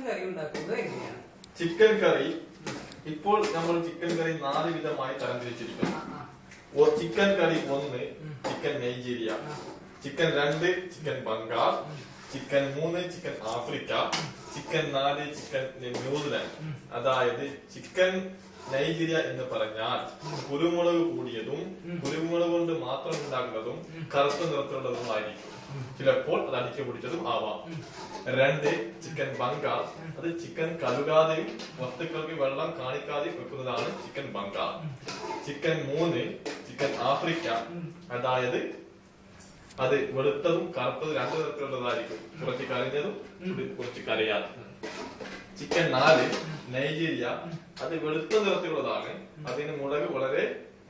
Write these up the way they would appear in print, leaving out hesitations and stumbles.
കറി ഉണ്ടാക്കുന്നത് എങ്ങനെയാണ്? ചിക്കൻ കറി ഇപ്പോൾ നമ്മൾ ചിക്കൻ കറി 4 വിധമായി തരംതിരിച്ചിരിക്കുന്നു. ചിക്കൻ കറി 1 chicken Nigeria, chicken 2 chicken Bengal, chicken 3 chicken Africa, chicken 4 chicken New Zealand. അതായത് ചിക്കൻ നൈജീരിയ എന്ന് പറഞ്ഞാൽ കുരുമുളക് കൂടിയതും കുരുമുളക് കൊണ്ട് മാത്രം ഉണ്ടാക്കുന്നതും കറുത്ത നിറത്തിലുള്ളതുമായിരിക്കും. ചിലപ്പോൾ അത് അടിച്ചു പിടിച്ചതും ആവാം. 2 ചിക്കൻ ബംഗാൾ, അത് ചിക്കൻ കഴുകാതെയും വസ്തുക്കൾക്ക് വെള്ളം കാണിക്കാതെയും വെക്കുന്നതാണ് chicken Bengal. Chicken 3 chicken Africa, അതായത് അത് വെളുത്തതും കറുത്തതും 2 നിറത്തിലുള്ളതായിരിക്കും. കുറച്ച് കരഞ്ഞതും കുറച്ച് കരയാതും. ചിക്കൻ 4 നൈജീരിയ, അത് വെളുത്ത നിറത്തിലുള്ളതാണ്. അതിന് മുളക് വളരെ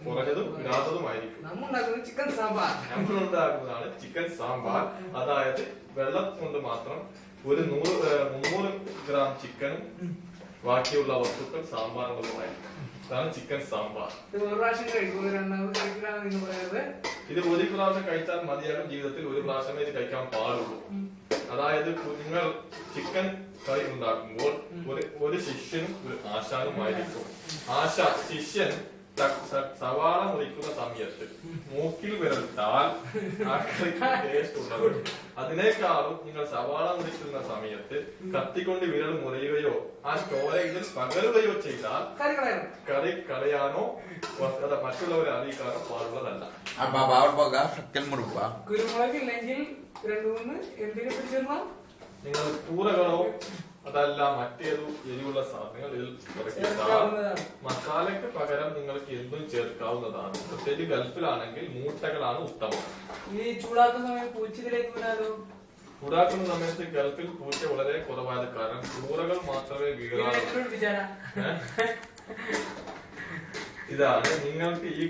കുറഞ്ഞതും ഇടാത്തതുമായിരിക്കും. നമ്മളുണ്ടാക്കുന്നത് ചിക്കൻ സാമ്പാർ. നമ്മളുണ്ടാക്കുന്നതാണ് ചിക്കൻ സാമ്പാർ. അതായത് വെള്ളം കൊണ്ട് മാത്രം ഒരു 300 ഗ്രാം ചിക്കനും ബാക്കിയുള്ള വസ്തുക്കൾ സാമ്പാറുള്ളതുമായിരിക്കും. ഇതാണ് ചിക്കൻ സാമ്പാർ. ഒരു പ്രാവശ്യം കഴിക്കുമ്പോൾ രണ്ടാമത് കഴിക്കണമെന്ന് പറയുന്നത് ഇത് ഒരു പ്രാവശ്യം കഴിച്ചാൽ മതിയാകും. ജീവിതത്തിൽ ഒരു പ്രാവശ്യമേ ഇത് കഴിക്കാൻ പാടുള്ളൂ. അതായത് നിങ്ങൾ ചിക്കൻ കറി ഉണ്ടാക്കുമ്പോൾ ഒരു ശിഷ്യനും ഒരു ആശാനുമായിരിക്കും. ശിഷ്യൻ സവാള മുറിക്കുന്ന സമയത്ത് മൂക്കിൽ വിരലിട്ടാൽ ആ കറിക്ക് ടേസ്റ്റ് ഉണ്ടാവും. അതിനേക്കാളും നിങ്ങൾ സവാള മുറിക്കുന്ന സമയത്ത് കത്തിക്കൊണ്ട് വിരൽ മുറിയുകയോ ആ ചോര ഇതിൽ പകരുകയോ ചെയ്താൽ കറി കളയാനോ മറ്റുള്ളവരെ അറിയിക്കാനോ പാടുള്ളതല്ല. കുരുമുളക് ഇല്ലെങ്കിൽ 2-3 എന്തിനെ പിടിച്ചിരുന്നോ നിങ്ങൾ കൂറകളോ അതല്ല മറ്റേതു എരിവുള്ള സാധനങ്ങൾ ഇതിൽ കുറയ്ക്കാം. മസാലയ്ക്ക് പകരം നിങ്ങൾക്ക് എന്തും ചേർക്കാവുന്നതാണ്. പ്രത്യേകിച്ച് ഗൾഫിലാണെങ്കിൽ മൂട്ടകളാണ് ഉത്തമം. ഈ ചൂടാക്കുന്ന സമയത്ത് പൂച്ചയിലേക്ക് വീണാലോ? ചൂടാക്കുന്ന സമയത്ത് ഗൾഫിൽ പൂച്ച വളരെ കുറവായത് കാരണം കൂറകൾ മാത്രമേ വീഴാറുള്ളൂ. ഇതാണ് നിങ്ങൾക്ക് ഈ